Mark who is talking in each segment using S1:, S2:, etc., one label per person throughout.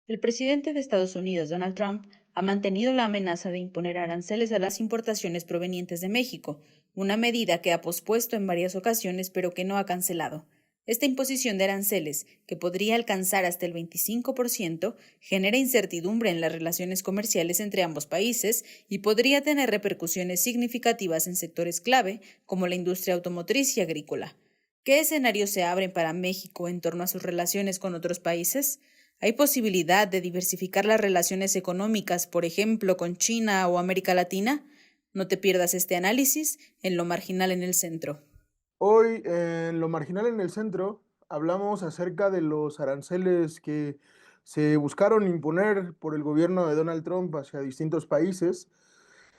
S1: El presidente de Estados Unidos, Donald Trump, ha mantenido la amenaza de imponer aranceles a las importaciones provenientes de México, una medida que ha pospuesto en varias ocasiones pero que no ha cancelado. Esta imposición de aranceles, que podría alcanzar hasta el 25%, genera incertidumbre en las relaciones comerciales entre ambos países y podría tener repercusiones significativas en sectores clave como la industria automotriz y agrícola. ¿Qué escenarios se abren para México en torno a sus relaciones con otros países? ¿Hay posibilidad de diversificar las relaciones económicas, por ejemplo, con China o América Latina? No te pierdas este análisis en Lo Marginal en el Centro.
S2: Hoy en Lo Marginal en el Centro hablamos acerca de los aranceles que se buscaron imponer por el gobierno de Donald Trump hacia distintos países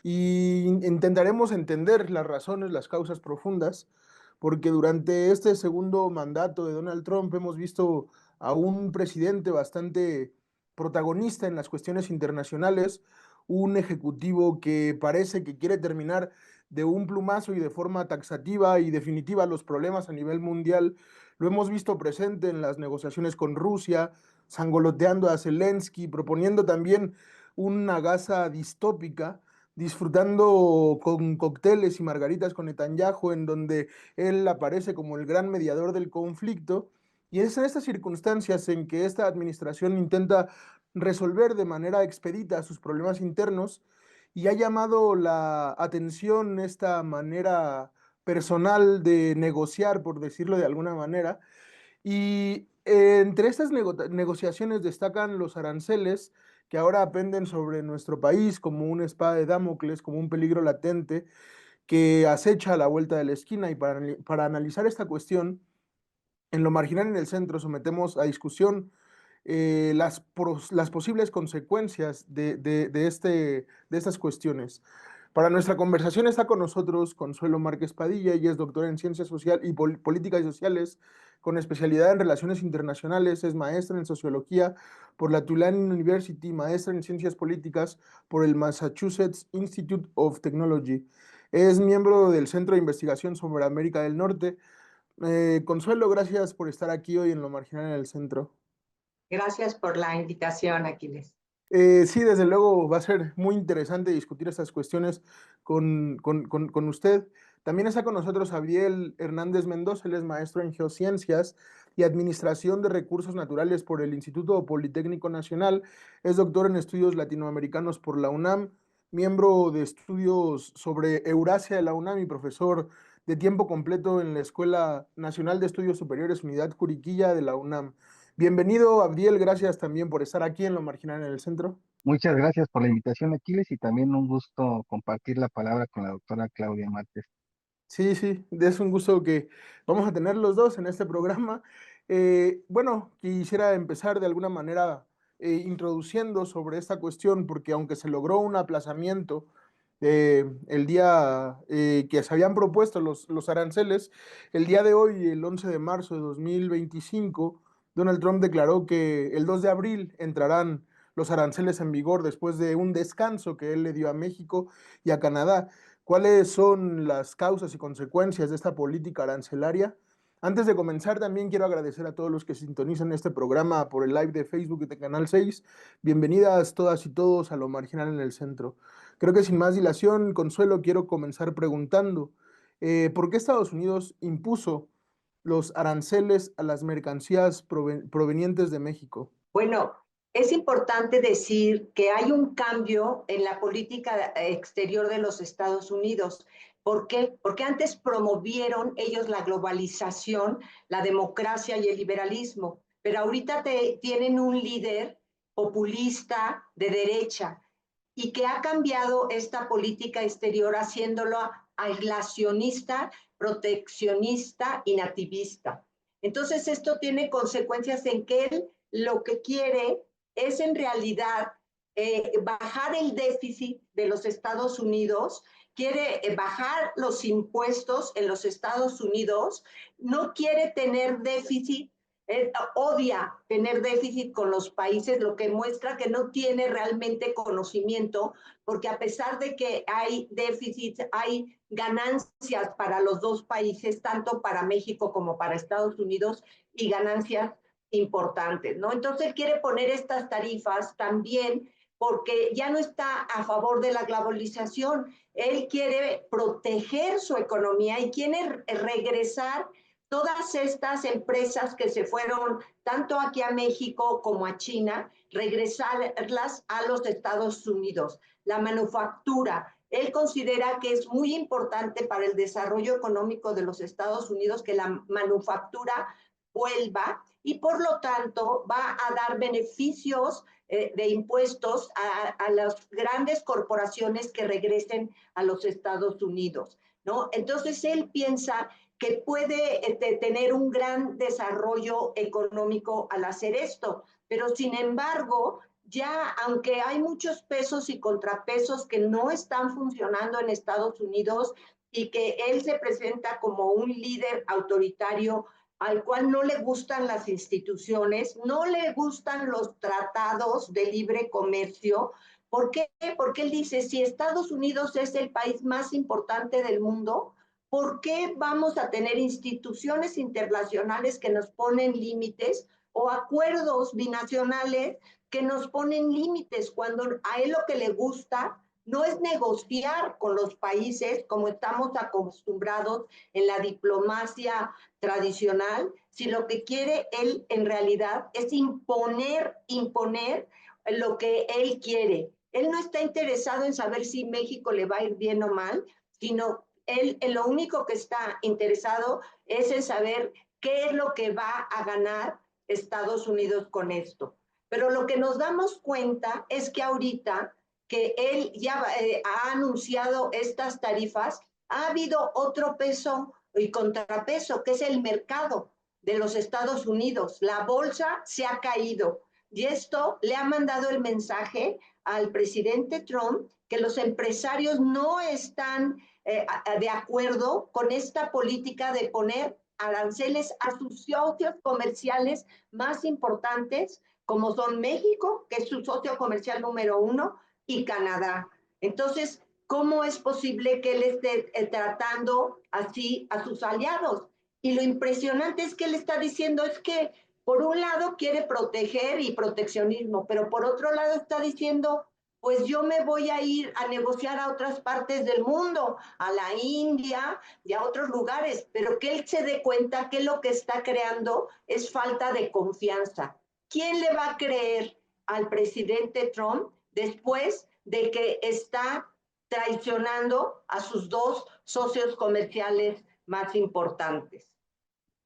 S2: y intentaremos entender las razones, las causas profundas, porque durante este segundo mandato de Donald Trump hemos visto a un presidente bastante protagonista en las cuestiones internacionales, un ejecutivo que parece que quiere terminar de un plumazo y de forma taxativa y definitiva los problemas a nivel mundial. Lo hemos visto presente en las negociaciones con Rusia, sangoloteando a Zelensky, proponiendo también una Gaza distópica, disfrutando con cócteles y margaritas con Netanyahu, en donde él aparece como el gran mediador del conflicto. Y es en estas circunstancias en que esta administración intenta resolver de manera expedita sus problemas internos y ha llamado la atención esta manera personal de negociar, por decirlo de alguna manera. Y entre estas negociaciones destacan los aranceles que ahora penden sobre nuestro país como una espada de Damocles, como un peligro latente que acecha a la vuelta de la esquina. Y para analizar esta cuestión, en Lo Marginal en el Centro sometemos a discusión las posibles consecuencias de estas cuestiones. Para nuestra conversación está con nosotros Consuelo Márquez Padilla. Ella es doctora en Ciencias Social y Políticas y Sociales, con especialidad en Relaciones Internacionales. Es maestra en Sociología por la Tulane University, maestra en Ciencias Políticas por el Massachusetts Institute of Technology. Es miembro del Centro de Investigación sobre América del Norte. Consuelo, gracias por estar aquí hoy en Lo Marginal en el Centro.
S3: Gracias por la invitación, Aquiles.
S2: Sí, desde luego va a ser muy interesante discutir estas cuestiones con usted. También está con nosotros Abriel Hernández Mendoza. Él es maestro en Geociencias y Administración de Recursos Naturales por el Instituto Politécnico Nacional. Es doctor en Estudios Latinoamericanos por la UNAM, miembro de estudios sobre Eurasia de la UNAM y profesor de tiempo completo en la Escuela Nacional de Estudios Superiores Unidad Juriquilla de la UNAM. Bienvenido, Abdiel, gracias también por estar aquí en Lo Marginal en el Centro.
S4: Muchas gracias por la invitación, Aquiles, y también un gusto compartir la palabra con la doctora Claudia Márquez.
S2: Sí, sí, es un gusto que vamos a tener los dos en este programa. Bueno, quisiera empezar de alguna manera introduciendo sobre esta cuestión, porque aunque se logró un aplazamiento el día que se habían propuesto los aranceles, el día de hoy, el 11 de marzo de 2025, Donald Trump declaró que el 2 de abril entrarán los aranceles en vigor después de un descanso que él le dio a México y a Canadá. ¿Cuáles son las causas y consecuencias de esta política arancelaria? Antes de comenzar, también quiero agradecer a todos los que sintonizan este programa por el live de Facebook de Canal 6. Bienvenidas todas y todos a Lo Marginal en el Centro. Creo que sin más dilación, Consuelo, quiero comenzar preguntando, ¿por qué Estados Unidos impuso los aranceles a las mercancías provenientes de México?
S3: Bueno, es importante decir que hay un cambio en la política exterior de los Estados Unidos. ¿Por qué? Porque antes promovieron ellos la globalización, la democracia y el liberalismo, pero ahorita tienen un líder populista de derecha y que ha cambiado esta política exterior haciéndolo aislacionista, proteccionista y nativista. Entonces esto tiene consecuencias en que él lo que quiere es en realidad bajar el déficit de los Estados Unidos, quiere bajar los impuestos en los Estados Unidos, no quiere tener déficit, odia tener déficit con los países, lo que muestra que no tiene realmente conocimiento, porque a pesar de que hay déficit, hay ganancias para los dos países, tanto para México como para Estados Unidos, y ganancias importantes, ¿no? Entonces él quiere poner estas tarifas también porque ya no está a favor de la globalización, él quiere proteger su economía y quiere regresar todas estas empresas que se fueron tanto aquí a México como a China, regresarlas a los Estados Unidos. La manufactura, él considera que es muy importante para el desarrollo económico de los Estados Unidos que la manufactura vuelva y por lo tanto va a dar beneficios de impuestos a las grandes corporaciones que regresen a los Estados Unidos, ¿no? Entonces él piensa que puede tener un gran desarrollo económico al hacer esto, pero sin embargo, ya aunque hay muchos pesos y contrapesos que no están funcionando en Estados Unidos y que él se presenta como un líder autoritario al cual no le gustan las instituciones, no le gustan los tratados de libre comercio. ¿Por qué? Porque él dice, si Estados Unidos es el país más importante del mundo, ¿por qué vamos a tener instituciones internacionales que nos ponen límites o acuerdos binacionales que nos ponen límites cuando a él lo que le gusta no es negociar con los países como estamos acostumbrados en la diplomacia tradicional, si lo que quiere él en realidad es imponer lo que él quiere. Él no está interesado en saber si México le va a ir bien o mal, sino él en lo único que está interesado es en saber qué es lo que va a ganar Estados Unidos con esto. Pero lo que nos damos cuenta es que ahorita que él ya ha anunciado estas tarifas, ha habido otro peso y contrapeso, que es el mercado de los Estados Unidos. La bolsa se ha caído y esto le ha mandado el mensaje al presidente Trump que los empresarios no están de acuerdo con esta política de poner aranceles a sus socios comerciales más importantes, como son México, que es su socio comercial número uno, y Canadá. Entonces, ¿cómo es posible que él esté tratando así a sus aliados? Y lo impresionante es que él está diciendo es que por un lado quiere proteger y proteccionismo, pero por otro lado está diciendo, pues yo me voy a ir a negociar a otras partes del mundo, a la India y a otros lugares, pero que él se dé cuenta que lo que está creando es falta de confianza. ¿Quién le va a creer al presidente Trump después de que está traicionando a sus dos socios comerciales más importantes?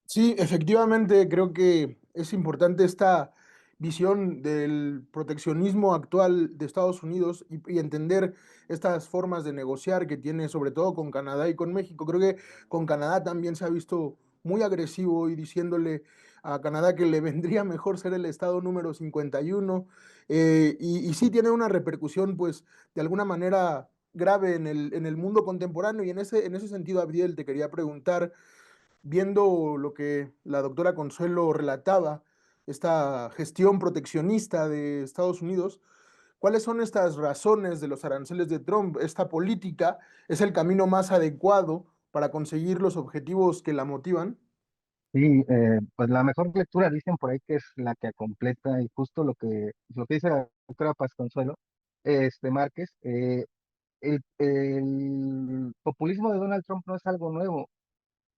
S2: Sí, efectivamente, creo que es importante esta visión del proteccionismo actual de Estados Unidos y entender estas formas de negociar que tiene sobre todo con Canadá y con México. Creo que con Canadá también se ha visto muy agresivo y diciéndole a Canadá que le vendría mejor ser el estado número 51 y sí tiene una repercusión pues de alguna manera grave en el mundo contemporáneo y en ese sentido, Abdiel, te quería preguntar viendo lo que la doctora Consuelo relataba, esta gestión proteccionista de Estados Unidos, ¿cuáles son estas razones de los aranceles de Trump? ¿Esta política es el camino más adecuado para conseguir los objetivos que la motivan?
S4: Sí, pues la mejor lectura dicen por ahí que es la que completa y justo lo que dice la doctora Paz Consuelo, Márquez, el populismo de Donald Trump no es algo nuevo.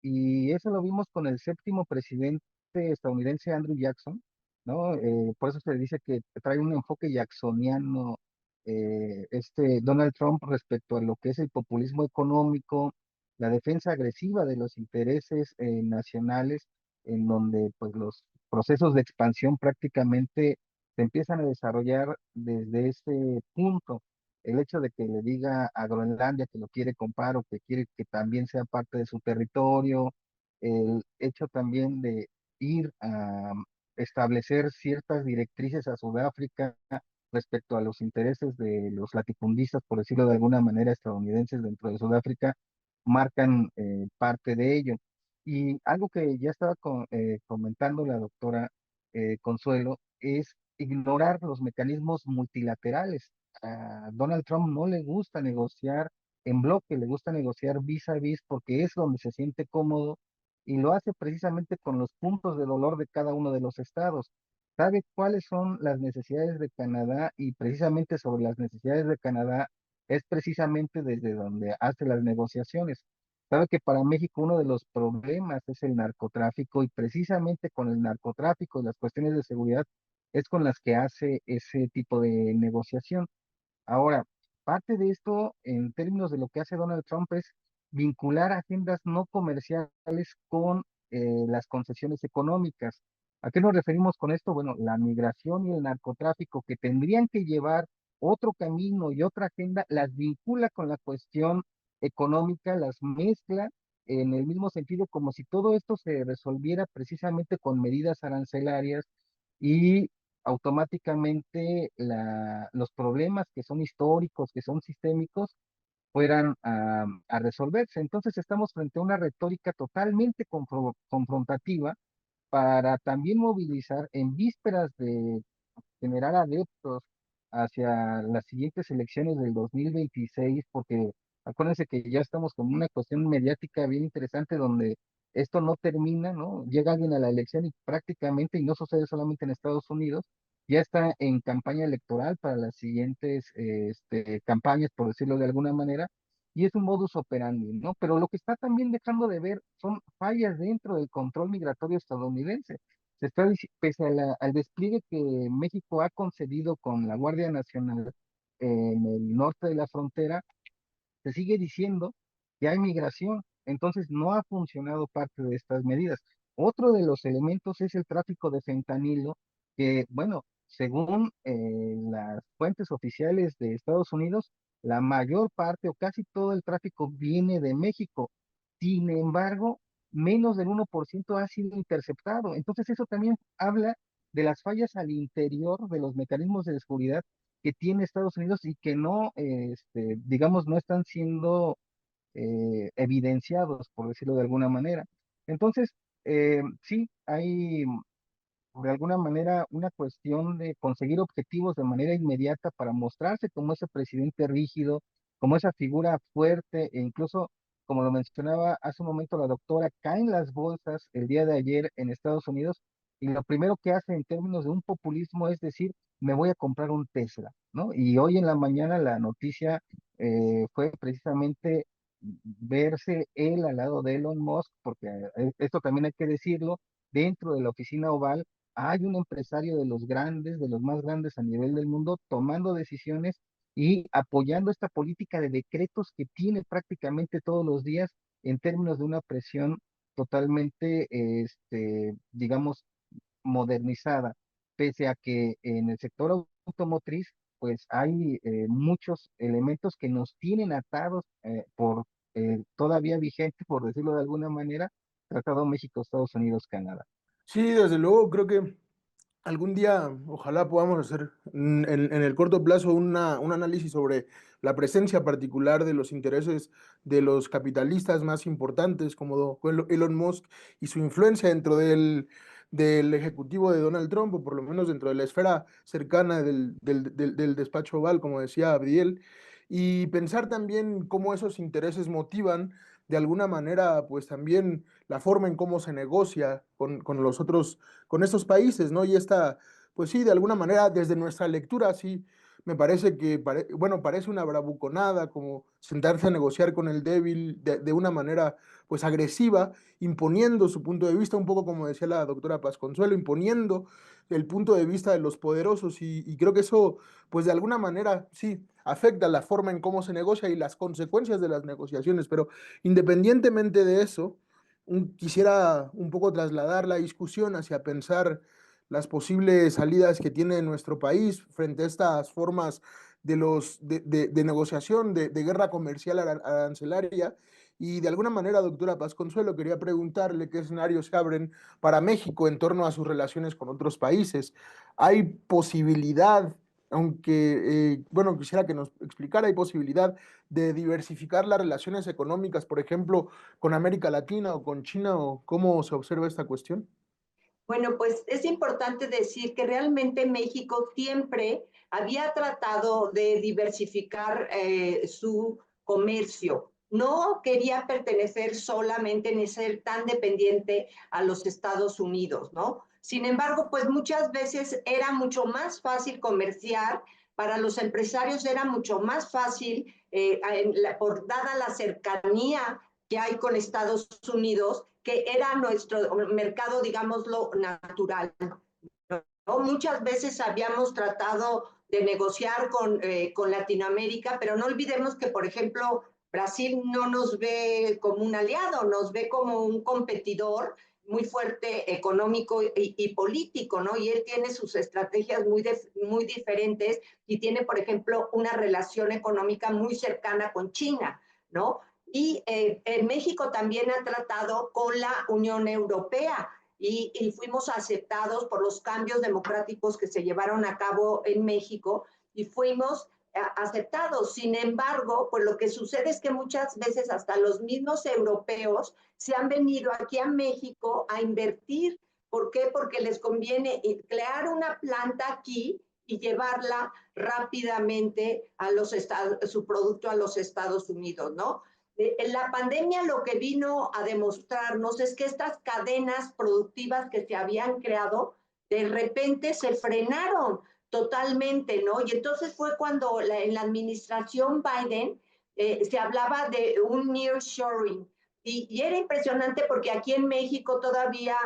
S4: Y eso lo vimos con el séptimo presidente estadounidense, Andrew Jackson, ¿no? Por eso se dice que trae un enfoque jacksoniano, Donald Trump respecto a lo que es el populismo económico, la defensa agresiva de los intereses nacionales, en donde pues los procesos de expansión prácticamente se empiezan a desarrollar desde ese punto. El hecho de que le diga a Groenlandia que lo quiere comprar o que quiere que también sea parte de su territorio, el hecho también de ir establecer ciertas directrices a Sudáfrica respecto a los intereses de los latifundistas, por decirlo de alguna manera, estadounidenses dentro de Sudáfrica, marcan parte de ello. Y algo que ya estaba comentando la doctora Consuelo es ignorar los mecanismos multilaterales. A Donald Trump no le gusta negociar en bloque, le gusta negociar vis a vis porque es donde se siente cómodo y lo hace precisamente con los puntos de dolor de cada uno de los estados. Sabe cuáles son las necesidades de Canadá y precisamente sobre las necesidades de Canadá es precisamente desde donde hace las negociaciones. Sabe que para México uno de los problemas es el narcotráfico y precisamente con el narcotráfico y las cuestiones de seguridad es con las que hace ese tipo de negociación. Ahora, parte de esto, en términos de lo que hace Donald Trump, es vincular agendas no comerciales con las concesiones económicas. ¿A qué nos referimos con esto? Bueno, la migración y el narcotráfico que tendrían que llevar otro camino y otra agenda, las vincula con la cuestión económica, las mezcla en el mismo sentido, como si todo esto se resolviera precisamente con medidas arancelarias y automáticamente los problemas que son históricos, que son sistémicos, fueran a resolverse. Entonces estamos frente a una retórica totalmente confrontativa para también movilizar en vísperas de generar adeptos hacia las siguientes elecciones del 2026, porque acuérdense que ya estamos con una cuestión mediática bien interesante donde esto no termina, ¿no? Llega alguien a la elección y prácticamente, y no sucede solamente en Estados Unidos, ya está en campaña electoral para las siguientes campañas, por decirlo de alguna manera, y es un modus operandi, ¿no? Pero lo que está también dejando de ver son fallas dentro del control migratorio estadounidense. Pese a al despliegue que México ha concedido con la Guardia Nacional en el norte de la frontera, se sigue diciendo que hay migración, entonces no ha funcionado parte de estas medidas. Otro de los elementos es el tráfico de fentanilo, que, bueno, según las fuentes oficiales de Estados Unidos, la mayor parte o casi todo el tráfico viene de México. Sin embargo, menos del 1% ha sido interceptado. Entonces eso también habla de las fallas al interior de los mecanismos de seguridad que tiene Estados Unidos y que no, digamos, no están siendo evidenciados, por decirlo de alguna manera. Entonces, sí, hay de alguna manera una cuestión de conseguir objetivos de manera inmediata para mostrarse como ese presidente rígido, como esa figura fuerte e incluso, como lo mencionaba hace un momento la doctora, caen las bolsas el día de ayer en Estados Unidos y lo primero que hace en términos de un populismo es decir, me voy a comprar un Tesla, ¿no? Y hoy en la mañana la noticia fue precisamente verse él al lado de Elon Musk, porque esto también hay que decirlo, dentro de la oficina oval hay un empresario de los grandes, de los más grandes a nivel del mundo, tomando decisiones y apoyando esta política de decretos que tiene prácticamente todos los días en términos de una presión totalmente, digamos, modernizada, pese a que en el sector automotriz, pues hay muchos elementos que nos tienen atados por todavía vigente, por decirlo de alguna manera, Tratado México, Estados Unidos, Canadá.
S2: Sí, desde luego, creo que algún día, ojalá podamos hacer en el corto plazo un análisis sobre la presencia particular de los intereses de los capitalistas más importantes como Elon Musk y su influencia dentro del ejecutivo de Donald Trump, o por lo menos dentro de la esfera cercana del despacho Oval, como decía Abdiel, y pensar también cómo esos intereses motivan de alguna manera, pues también la forma en cómo se negocia con los otros con estos países, ¿no? Y esta, pues sí, de alguna manera, desde nuestra lectura, sí, me parece que, bueno, parece una bravuconada, como sentarse a negociar con el débil de una manera, pues, agresiva, imponiendo su punto de vista, un poco como decía la doctora Paz Consuelo, imponiendo el punto de vista de los poderosos, y creo que eso, pues, de alguna manera, sí, afecta la forma en cómo se negocia y las consecuencias de las negociaciones, pero independientemente de eso, quisiera un poco trasladar la discusión hacia pensar las posibles salidas que tiene nuestro país frente a estas formas de negociación, de guerra comercial arancelaria, Y de alguna manera, doctora Paz Consuelo, quería preguntarle qué escenarios se abren para México en torno a sus relaciones con otros países. ¿Hay posibilidad, aunque, bueno, quisiera que nos explicara, hay posibilidad de diversificar las relaciones económicas, por ejemplo, con América Latina o con China, o cómo se observa esta cuestión?
S3: Bueno, pues es importante decir que realmente México siempre había tratado de diversificar su comercio. No quería pertenecer solamente ni ser tan dependiente a los Estados Unidos, ¿no? Sin embargo, pues muchas veces era mucho más fácil comerciar, para los empresarios era mucho más fácil, por dada la cercanía que hay con Estados Unidos, que era nuestro mercado, digámoslo, natural, ¿no? Muchas veces habíamos tratado de negociar con Latinoamérica, pero no olvidemos que, por ejemplo, Brasil no nos ve como un aliado, nos ve como un competidor muy fuerte económico y político, ¿no? Y él tiene sus estrategias muy diferentes y tiene, por ejemplo, una relación económica muy cercana con China, ¿no? Y México también ha tratado con la Unión Europea y fuimos aceptados por los cambios democráticos que se llevaron a cabo en México y fuimos aceptados. Sin embargo, pues lo que sucede es que muchas veces hasta los mismos europeos se han venido aquí a México a invertir. ¿Por qué? Porque les conviene crear una planta aquí y llevarla rápidamente a su producto a los Estados Unidos, ¿no? La pandemia lo que vino a demostrarnos es que estas cadenas productivas que se habían creado, de repente se frenaron totalmente, ¿no? Y entonces fue cuando en la administración Biden se hablaba de un nearshoring. Y era impresionante porque aquí en México todavía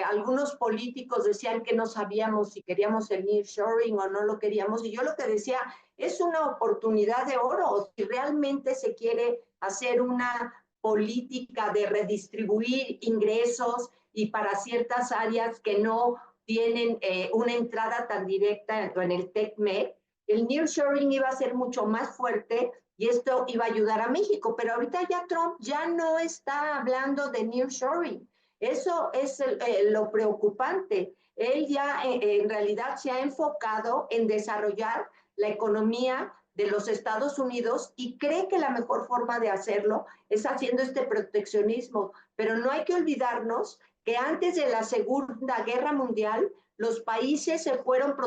S3: algunos políticos decían que no sabíamos si queríamos el nearshoring o no lo queríamos. Y yo lo que decía, es una oportunidad de oro. Si realmente se quiere hacer una política de redistribuir ingresos y para ciertas áreas que no tienen una entrada tan directa en el TECMEC, el nearshoring iba a ser mucho más fuerte y esto iba a ayudar a México. Pero ahorita ya Trump ya no está hablando de nearshoring. Eso es lo preocupante. Él ya en realidad se ha enfocado en desarrollar la economía de los Estados Unidos y cree que la mejor forma de hacerlo es haciendo este proteccionismo. Pero no hay que olvidarnos que antes de la Segunda Guerra Mundial los países se volvieron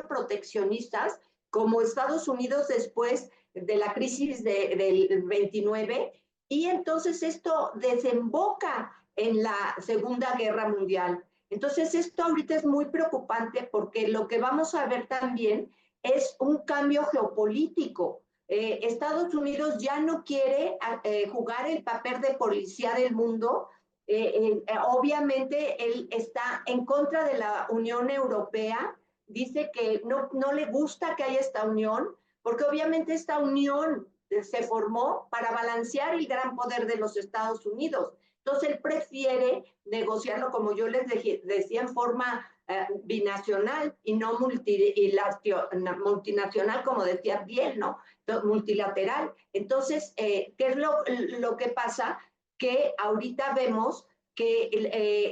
S3: proteccionistas, como Estados Unidos después de la crisis del 29, y entonces esto desemboca en la Segunda Guerra Mundial. Entonces esto ahorita es muy preocupante porque lo que vamos a ver también es un cambio geopolítico. Estados Unidos ya no quiere jugar el papel de policía del mundo. Obviamente él está en contra de la Unión Europea, dice que no le gusta que haya esta unión, porque obviamente esta unión se formó para balancear el gran poder de los Estados Unidos. Entonces él prefiere negociarlo, como yo les decía, en forma binacional y no multinacional, como decía Biel, ¿no? Entonces, multilateral. Entonces, ¿qué es lo que pasa? Que ahorita vemos que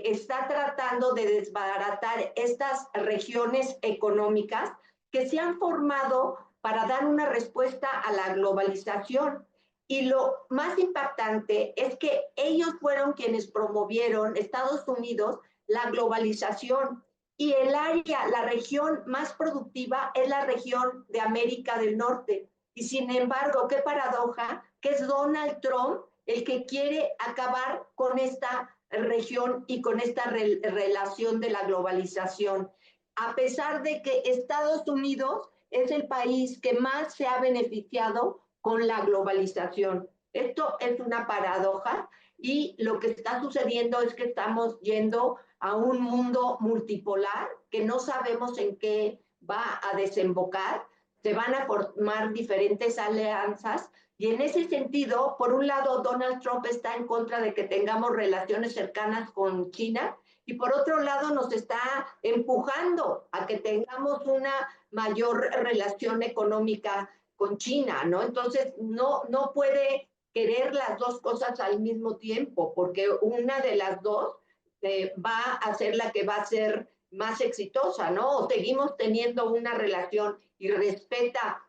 S3: está tratando de desbaratar estas regiones económicas que se han formado para dar una respuesta a la globalización. Y lo más impactante es que ellos fueron quienes promovieron, Estados Unidos, la globalización. Y el área, la región más productiva es la región de América del Norte. Y sin embargo, qué paradoja, que es Donald Trump el que quiere acabar con esta región y con esta relación de la globalización. A pesar de que Estados Unidos es el país que más se ha beneficiado con la globalización. Esto es una paradoja y lo que está sucediendo es que estamos yendo a un mundo multipolar que no sabemos en qué va a desembocar. Se van a formar diferentes alianzas y en ese sentido, por un lado, Donald Trump está en contra de que tengamos relaciones cercanas con China y por otro lado nos está empujando a que tengamos una mayor relación económica con China, ¿no? Entonces, no puede querer las dos cosas al mismo tiempo, porque una de las dos va a ser la que va a ser más exitosa, ¿no? O seguimos teniendo una relación y respeta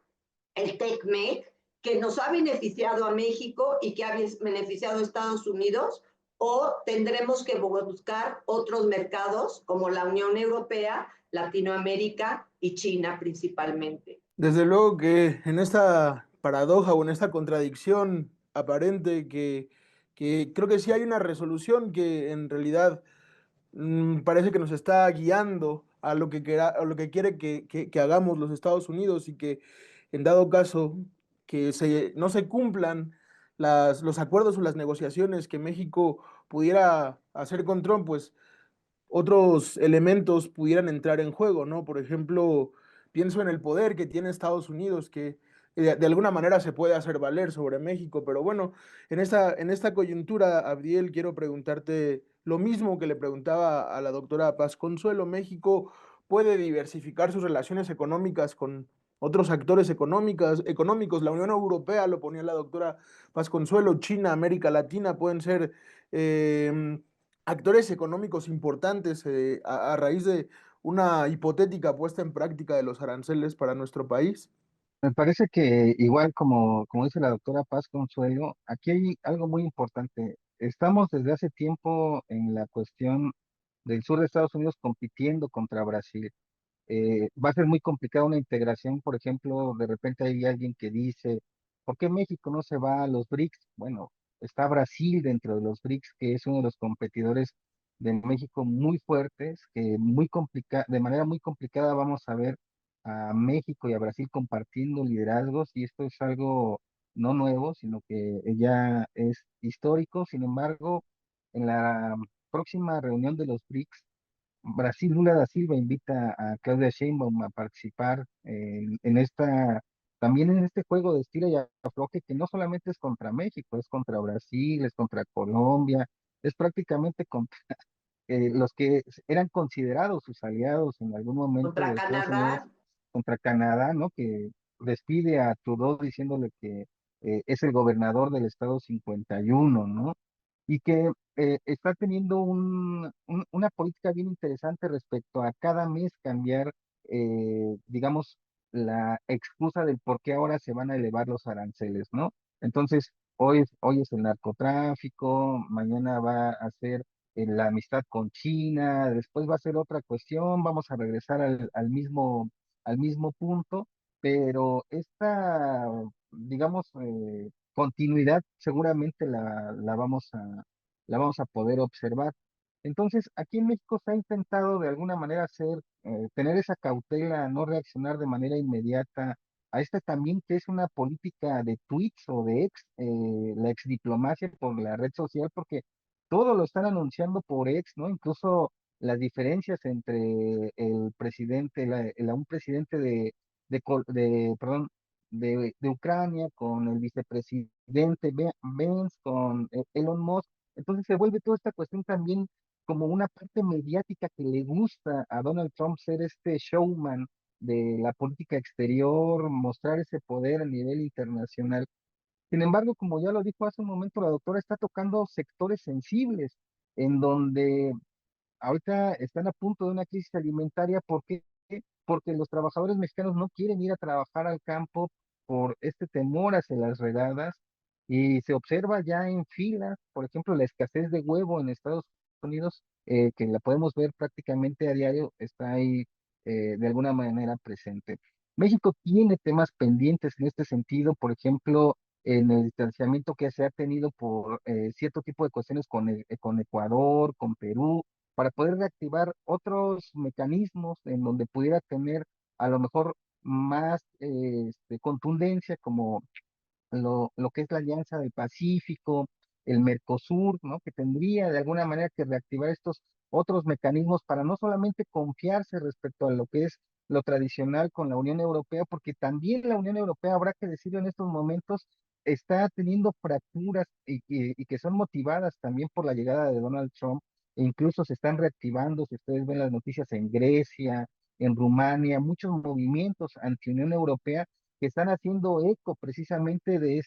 S3: el TECMEC, que nos ha beneficiado a México y que ha beneficiado a Estados Unidos, o tendremos que buscar otros mercados como la Unión Europea, Latinoamérica y China principalmente.
S2: Desde luego que en esta paradoja o en esta contradicción aparente que creo que sí hay una resolución que en realidad parece que nos está guiando a lo que, a lo que quiere que hagamos los Estados Unidos y que en dado caso que no se cumplan los acuerdos o las negociaciones que México pudiera hacer con Trump, pues otros elementos pudieran entrar en juego, ¿no? Por ejemplo, pienso en el poder que tiene Estados Unidos, que de alguna manera se puede hacer valer sobre México, pero bueno, en esta coyuntura, Abdiel, quiero preguntarte lo mismo que le preguntaba a la doctora Paz Consuelo. ¿México puede diversificar sus relaciones económicas con otros actores económicos? La Unión Europea, lo ponía la doctora Paz Consuelo, China, América Latina, pueden ser eh, actores económicos importantes a raíz de una hipotética puesta en práctica de los aranceles para nuestro país.
S4: Me parece que igual como dice la doctora Paz Consuelo, aquí hay algo muy importante. Estamos desde hace tiempo en la cuestión del sur de Estados Unidos compitiendo contra Brasil. Va a ser muy complicada una integración, por ejemplo, de repente hay alguien que dice, ¿por qué México no se va a los BRICS? Bueno, está Brasil dentro de los BRICS, que es uno de los competidores de México muy fuertes, que de manera muy complicada vamos a ver a México y a Brasil compartiendo liderazgos, y esto es algo no nuevo, sino que ya es histórico. Sin embargo, en la próxima reunión de los BRICS, Brasil Lula da Silva invita a Claudia Sheinbaum a participar también en este juego de estira y afloje, que no solamente es contra México, es contra Brasil, es contra Colombia, es prácticamente contra los que eran considerados sus aliados en algún momento
S3: Contra
S4: de Estados Unidos,
S3: Canadá,
S4: contra Canadá, ¿no? Que despide a Trudeau diciéndole que es el gobernador del estado 51, ¿no? Y que está teniendo una política bien interesante respecto a cada mes cambiar, digamos, la excusa del por qué ahora se van a elevar los aranceles, ¿no? Entonces, hoy es el narcotráfico, mañana va a ser la amistad con China, después va a ser otra cuestión, vamos a regresar al mismo punto, pero esta, digamos, continuidad seguramente la vamos a poder observar. Entonces, aquí en México se ha intentado de alguna manera tener esa cautela, no reaccionar de manera inmediata a esta también que es una política de tweets o de la ex diplomacia por la red social, porque todo lo están anunciando por ex, ¿no? Incluso las diferencias entre el presidente, un presidente perdón, de Ucrania con el vicepresidente Vance, con Elon Musk. Entonces se vuelve toda esta cuestión también como una parte mediática que le gusta a Donald Trump ser este showman de la política exterior, mostrar ese poder a nivel internacional. Sin embargo, como ya lo dijo hace un momento la doctora, está tocando sectores sensibles en donde ahorita están a punto de una crisis alimentaria. ¿Por qué? Porque los trabajadores mexicanos no quieren ir a trabajar al campo por este temor hacia las redadas, y se observa ya en filas, por ejemplo, la escasez de huevo en Estados Unidos, que la podemos ver prácticamente a diario, está ahí de alguna manera presente. México tiene temas pendientes en este sentido, por ejemplo, en el distanciamiento que se ha tenido por cierto tipo de cuestiones con Ecuador, con Perú, para poder reactivar otros mecanismos en donde pudiera tener a lo mejor más contundencia, como lo que es la Alianza del Pacífico, el Mercosur, ¿no? Que tendría de alguna manera que reactivar estos otros mecanismos para no solamente confiarse respecto a lo que es lo tradicional con la Unión Europea, porque también la Unión Europea, habrá que decirlo en estos momentos, está teniendo fracturas y que son motivadas también por la llegada de Donald Trump, e incluso se están reactivando, si ustedes ven las noticias en Grecia, en Rumania, muchos movimientos anti-Unión Europea que están haciendo eco precisamente de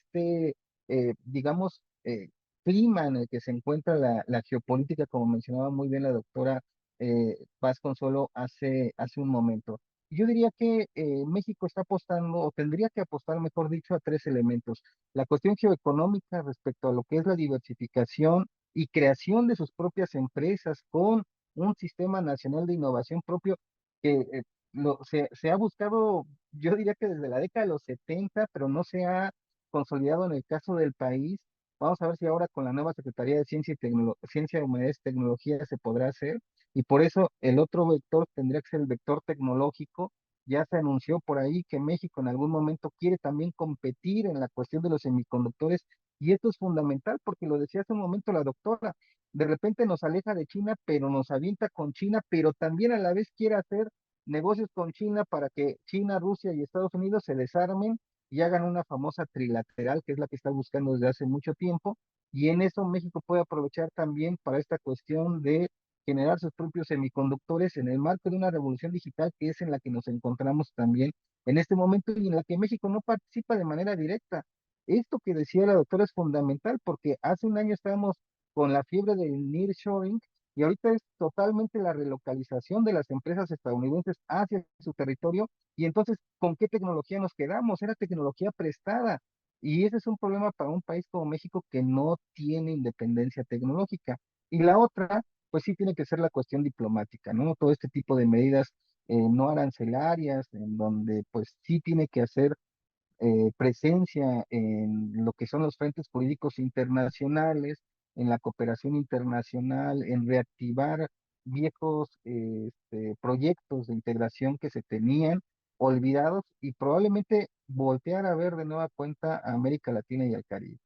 S4: digamos, clima en el que se encuentra la geopolítica, como mencionaba muy bien la doctora Paz Consuelo hace un momento. Yo diría que México está apostando, o tendría que apostar, mejor dicho, a tres elementos. La cuestión geoeconómica respecto a lo que es la diversificación y creación de sus propias empresas con un sistema nacional de innovación propio que se ha buscado, yo diría que desde la década de los 70, pero no se ha consolidado en el caso del país. Vamos a ver si ahora con la nueva Secretaría de Ciencia, Humanidades y Tecnología se podrá hacer. Y por eso el otro vector tendría que ser el vector tecnológico. Ya se anunció por ahí que México en algún momento quiere también competir en la cuestión de los semiconductores. Y esto es fundamental porque lo decía hace un momento la doctora. De repente nos aleja de China, pero nos avienta con China, pero también a la vez quiere hacer negocios con China para que China, Rusia y Estados Unidos se desarmen y hagan una famosa trilateral, que es la que está buscando desde hace mucho tiempo, y en eso México puede aprovechar también para esta cuestión de generar sus propios semiconductores en el marco de una revolución digital que es en la que nos encontramos también en este momento y en la que México no participa de manera directa. Esto que decía la doctora es fundamental porque hace un año estábamos con la fiebre del nearshoring y ahorita es totalmente la relocalización de las empresas estadounidenses hacia su territorio. Y entonces, ¿con qué tecnología nos quedamos? Era tecnología prestada. Y ese es un problema para un país como México que no tiene independencia tecnológica. Y la otra, pues sí tiene que ser la cuestión diplomática, ¿no? Todo este tipo de medidas no arancelarias, en donde pues sí tiene que hacer presencia en lo que son los frentes jurídicos internacionales, en la cooperación internacional, en reactivar viejos proyectos de integración que se tenían olvidados y probablemente voltear a ver de nueva cuenta a América Latina y al Caribe.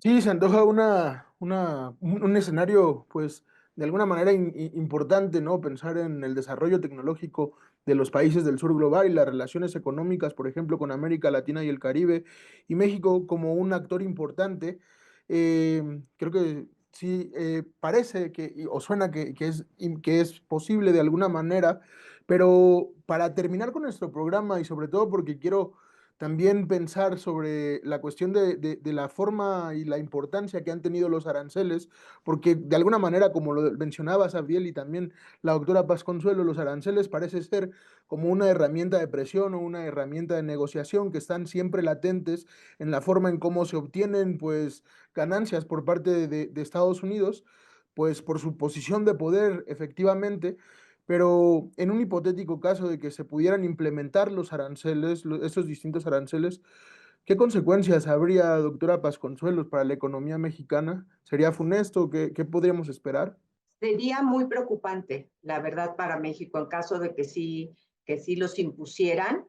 S2: Sí, se antoja un escenario, pues, de alguna manera importante, ¿no? Pensar en el desarrollo tecnológico de los países del sur global y las relaciones económicas, por ejemplo, con América Latina y el Caribe, y México como un actor importante. Creo que sí, parece o suena que es posible de alguna manera, pero para terminar con nuestro programa y sobre todo porque quiero también pensar sobre la cuestión de la forma y la importancia que han tenido los aranceles, porque de alguna manera, como lo mencionaba Sabiel y también la doctora Paz Consuelo, los aranceles parece ser como una herramienta de presión o una herramienta de negociación que están siempre latentes en la forma en cómo se obtienen pues ganancias por parte de Estados Unidos, pues por su posición de poder efectivamente. Pero en un hipotético caso de que se pudieran implementar los aranceles, estos distintos aranceles, ¿qué consecuencias habría, doctora Pasconsuelos, para la economía mexicana? ¿Sería funesto? ¿Qué podríamos esperar?
S3: Sería muy preocupante, la verdad, para México en caso de que sí los impusieran.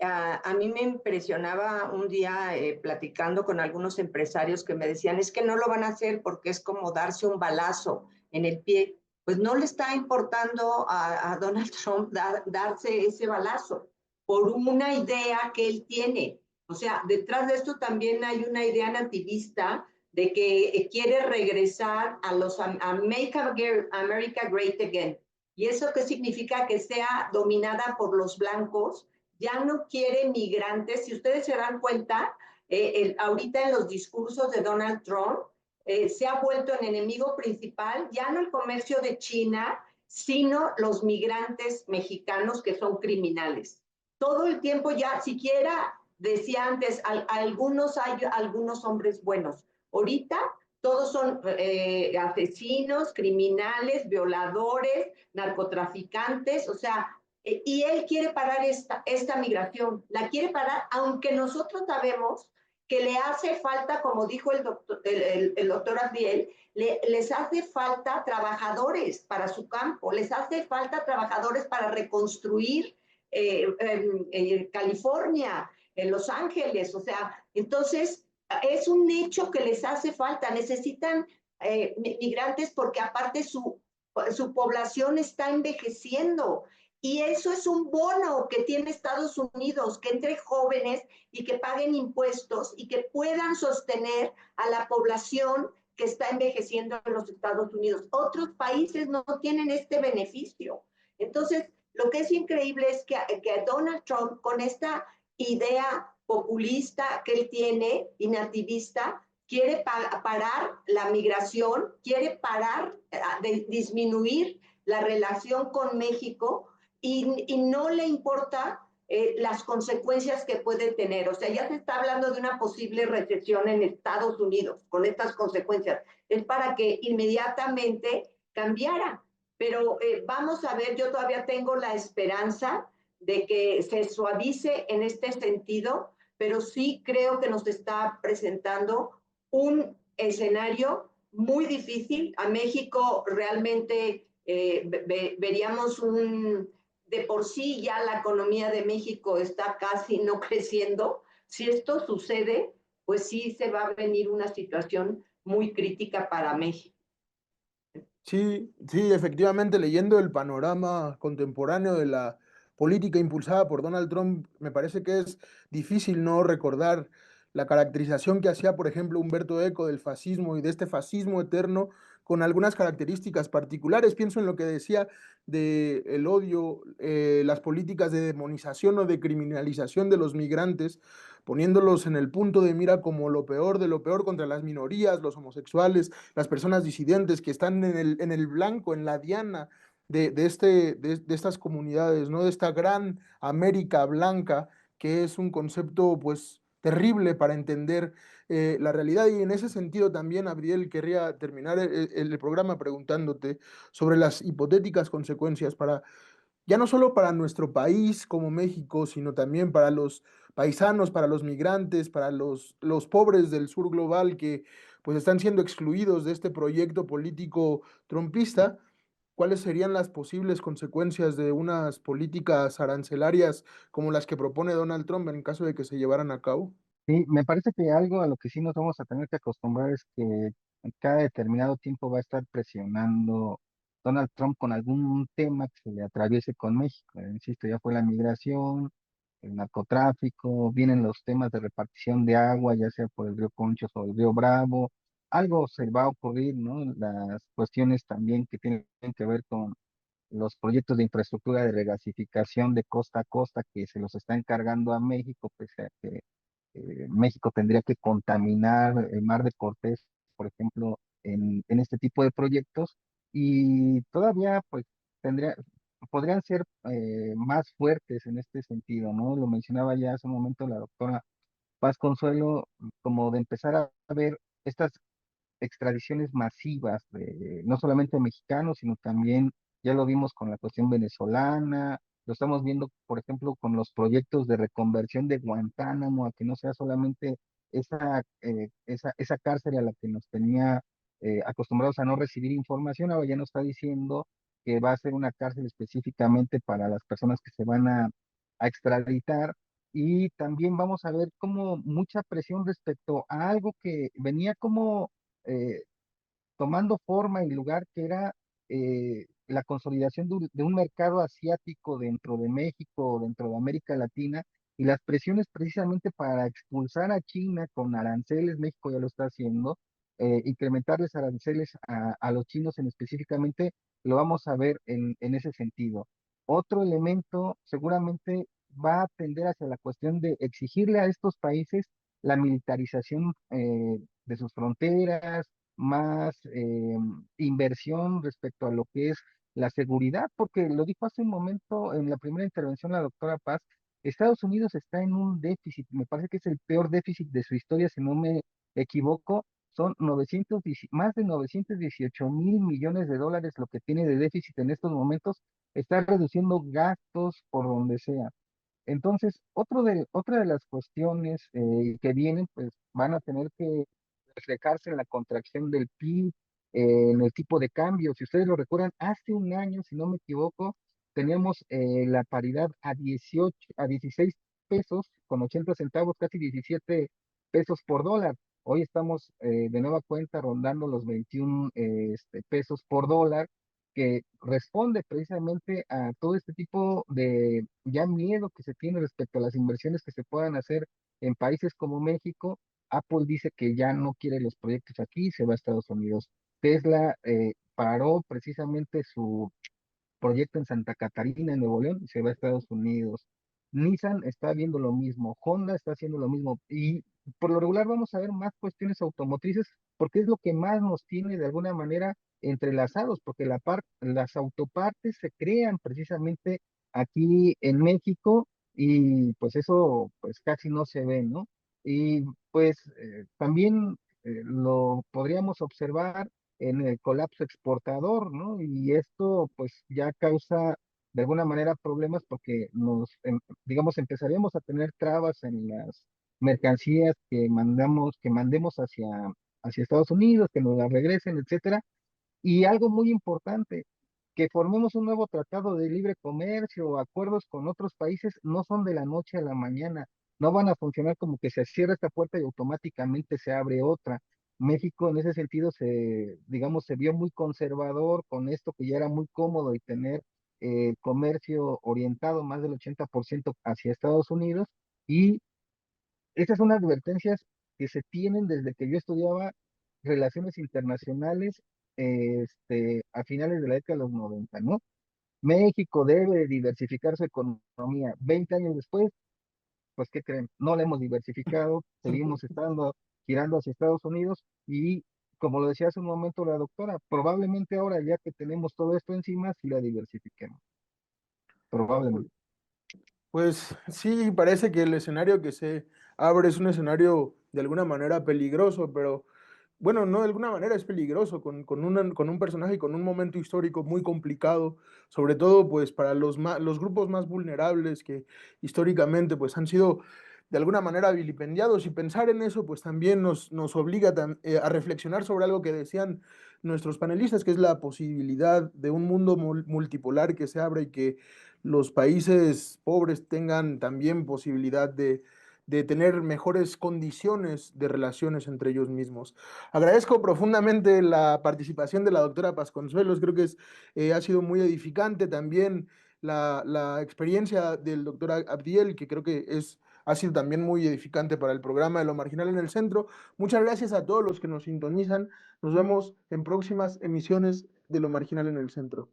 S3: A mí me impresionaba un día platicando con algunos empresarios que me decían, es que no lo van a hacer porque es como darse un balazo en el pie. Pues no le está importando a Donald Trump darse ese balazo por una idea que él tiene. O sea, detrás de esto también hay una idea nativista de que quiere regresar a Make America Great Again. ¿Y eso qué significa? Que sea dominada por los blancos, ya no quiere migrantes. Si ustedes se dan cuenta, ahorita en los discursos de Donald Trump, se ha vuelto el enemigo principal, ya no el comercio de China, sino los migrantes mexicanos que son criminales. Todo el tiempo ya, siquiera decía antes, hay algunos hombres buenos. Ahorita todos son asesinos, criminales, violadores, narcotraficantes, o sea, y él quiere parar esta migración, la quiere parar, aunque nosotros sabemos que le hace falta, como dijo el doctor Abdiel, les hace falta trabajadores para su campo, les hace falta trabajadores para reconstruir California, en Los Ángeles, o sea, entonces es un hecho que les hace falta, necesitan migrantes porque aparte su población está envejeciendo y eso es un bono que tiene Estados Unidos, que entre jóvenes y que paguen impuestos y que puedan sostener a la población que está envejeciendo en los Estados Unidos. Otros países no tienen este beneficio. Entonces, lo que es increíble es que Donald Trump, con esta idea populista que él tiene y nativista quiere parar la migración, quiere parar, disminuir la relación con México y no le importa las consecuencias que puede tener. O sea, ya se está hablando de una posible recesión en Estados Unidos con estas consecuencias. Es para que inmediatamente cambiara. Pero vamos a ver, yo todavía tengo la esperanza de que se suavice en este sentido, pero sí creo que nos está presentando un escenario muy difícil. A México realmente veríamos de por sí ya la economía de México está casi no creciendo. Si esto sucede, pues sí se va a venir una situación muy crítica para México.
S2: Sí, sí, efectivamente, leyendo el panorama contemporáneo de la política impulsada por Donald Trump, me parece que es difícil no recordar la caracterización que hacía, por ejemplo, Humberto Eco del fascismo y de este fascismo eterno con algunas características particulares. Pienso en lo que decía de el odio, las políticas de demonización o de criminalización de los migrantes, poniéndolos en el punto de mira como lo peor de lo peor contra las minorías, los homosexuales, las personas disidentes que están en el blanco, en la diana de estas comunidades, ¿no? De esta gran América blanca, que es un concepto pues terrible para entender la realidad. Y en ese sentido también, Abriel, querría terminar el programa preguntándote sobre las hipotéticas consecuencias para ya no solo para nuestro país como México, sino también para los paisanos, para los migrantes, para los pobres del sur global que pues están siendo excluidos de este proyecto político trumpista. ¿Cuáles serían las posibles consecuencias de unas políticas arancelarias como las que propone Donald Trump en caso de que se llevaran a cabo?
S4: Sí, me parece que algo a lo que sí nos vamos a tener que acostumbrar es que cada determinado tiempo va a estar presionando Donald Trump con algún tema que se le atraviese con México. Insisto, ya fue la migración, el narcotráfico, vienen los temas de repartición de agua, ya sea por el río Conchos o el río Bravo. Algo se va a ocurrir, ¿no? Las cuestiones también que tienen que ver con los proyectos de infraestructura de regasificación de costa a costa que se los está encargando a México, pese a que México tendría que contaminar el mar de Cortés, por ejemplo, en este tipo de proyectos, y todavía pues tendría, podrían ser más fuertes en este sentido, ¿no? Lo mencionaba ya hace un momento la doctora Paz Consuelo, como de empezar a ver estas extradiciones masivas, no solamente mexicanos, sino también, ya lo vimos con la cuestión venezolana, lo estamos viendo, por ejemplo, con los proyectos de reconversión de Guantánamo, a que no sea solamente esa cárcel a la que nos tenía acostumbrados a no recibir información, ahora ya nos está diciendo que va a ser una cárcel específicamente para las personas que se van a extraditar. Y también vamos a ver como mucha presión respecto a algo que venía como eh, tomando forma y lugar, que era la consolidación de un mercado asiático dentro de México, dentro de América Latina, y las presiones precisamente para expulsar a China con aranceles. México ya lo está haciendo, incrementarles aranceles a los chinos en específicamente, lo vamos a ver en ese sentido. Otro elemento seguramente va a tender hacia la cuestión de exigirle a estos países la militarización de sus fronteras, más inversión respecto a lo que es la seguridad, porque lo dijo hace un momento en la primera intervención la doctora Paz, Estados Unidos está en un déficit, me parece que es el peor déficit de su historia, si no me equivoco, son más de 918 mil millones de dólares lo que tiene de déficit en estos momentos, está reduciendo gastos por donde sea. Entonces, otra de las cuestiones que vienen, pues van a tener que reflejarse en la contracción del PIB, en el tipo de cambio. Si ustedes lo recuerdan, hace un año, si no me equivoco, teníamos la paridad a 16 pesos con 80 centavos, casi 17 pesos por dólar. Hoy estamos de nueva cuenta rondando los 21 pesos por dólar, que responde precisamente a todo este tipo de ya miedo que se tiene respecto a las inversiones que se puedan hacer en países como México. Apple dice que ya no quiere los proyectos aquí, se va a Estados Unidos. Tesla paró precisamente su proyecto en Santa Catarina, en Nuevo León, y se va a Estados Unidos. Nissan está viendo lo mismo, Honda está haciendo lo mismo, y por lo regular vamos a ver más cuestiones automotrices porque es lo que más nos tiene de alguna manera entrelazados, porque las autopartes se crean precisamente aquí en México y pues eso pues casi no se ve, ¿no? Y pues también lo podríamos observar en el colapso exportador, ¿no? Y esto pues ya causa de alguna manera problemas porque digamos, empezaríamos a tener trabas en las mercancías que mandemos hacia Estados Unidos, que nos las regresen, etcétera. Y algo muy importante, que formemos un nuevo tratado de libre comercio o acuerdos con otros países no son de la noche a la mañana, no van a funcionar como que se cierra esta puerta y automáticamente se abre otra. México en ese sentido digamos, se vio muy conservador con esto que ya era muy cómodo y tener comercio orientado más del 80% hacia Estados Unidos y estas son advertencias que se tienen desde que yo estudiaba relaciones internacionales a finales de la década de los 90, ¿no? México debe diversificar su economía. 20 años después, pues, ¿qué creen? No la hemos diversificado, seguimos girando hacia Estados Unidos y, como lo decía hace un momento la doctora, probablemente ahora ya que tenemos todo esto encima, sí la diversifiquemos, probablemente.
S2: Pues sí, parece que el escenario que se abre es un escenario de alguna manera peligroso, pero bueno, no de alguna manera es peligroso, con un personaje y con un momento histórico muy complicado, sobre todo pues para los grupos más vulnerables que históricamente pues han sido de alguna manera vilipendiados, y pensar en eso pues también nos obliga a reflexionar sobre algo que decían nuestros panelistas, que es la posibilidad de un mundo multipolar que se abra y que los países pobres tengan también posibilidad de tener mejores condiciones de relaciones entre ellos mismos. Agradezco profundamente la participación de la doctora Pasconsuelos, creo que ha sido muy edificante también la experiencia del doctor Abdiel, que creo que ha sido también muy edificante para el programa de Lo Marginal en el Centro. Muchas gracias a todos los que nos sintonizan. Nos vemos en próximas emisiones de Lo Marginal en el Centro.